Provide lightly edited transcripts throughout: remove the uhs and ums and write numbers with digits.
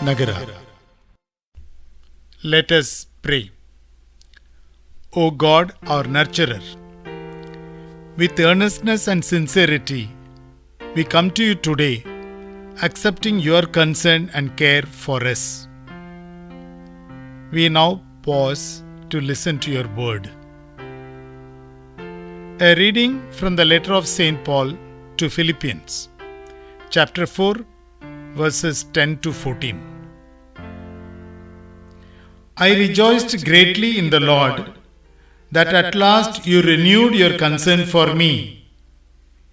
Nagara. Let us pray. O God, our nurturer, with earnestness and sincerity, we come to you today, accepting your concern and care for us. We now pause to listen to your word. A reading from the letter of St. Paul to Philippians, chapter 4, verses 10 to 14. I rejoiced greatly in the Lord that at last you renewed your concern for me.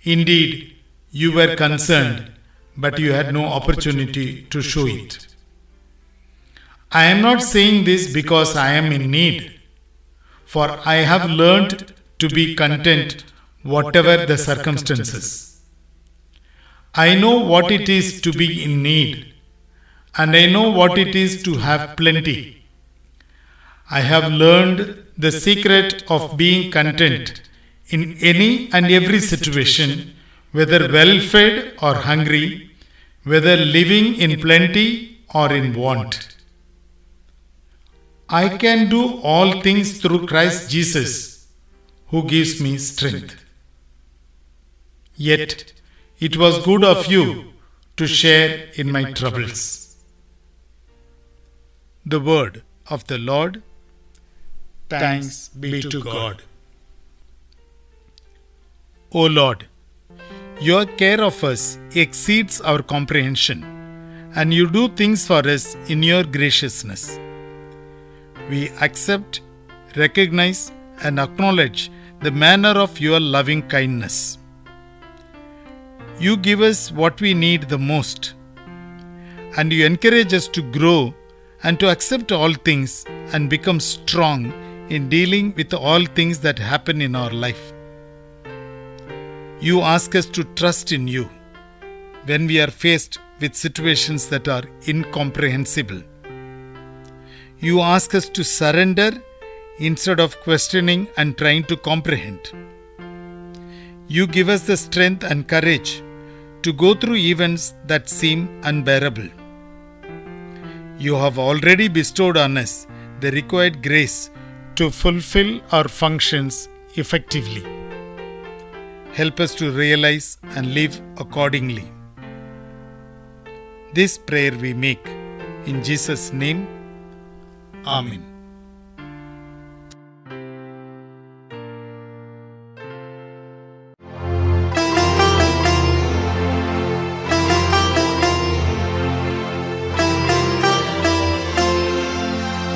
Indeed, you were concerned, but you had no opportunity to show it. I am not saying this because I am in need, for I have learned to be content whatever the circumstances. I know what it is to be in need, and I know what it is to have plenty. I have learned the secret of being content in any and every situation, whether well-fed or hungry, whether living in plenty or in want. I can do all things through Christ Jesus, who gives me strength. Yet, it was good of you to share in my troubles. The word of the Lord. Thanks be to God. O Lord, your care of us exceeds our comprehension, and you do things for us in your graciousness. We accept, recognize, and acknowledge the manner of your loving kindness. You give us what we need the most, and you encourage us to grow and to accept all things and become strong in dealing with all things that happen in our life. You ask us to trust in you when we are faced with situations that are incomprehensible. You ask us to surrender instead of questioning and trying to comprehend. You give us the strength and courage to go through events that seem unbearable. You have already bestowed on us the required grace to fulfill our functions effectively. Help us to realize and live accordingly. This prayer we make in Jesus' name. Amen.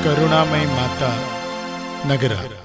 करुणामय माता नगरा।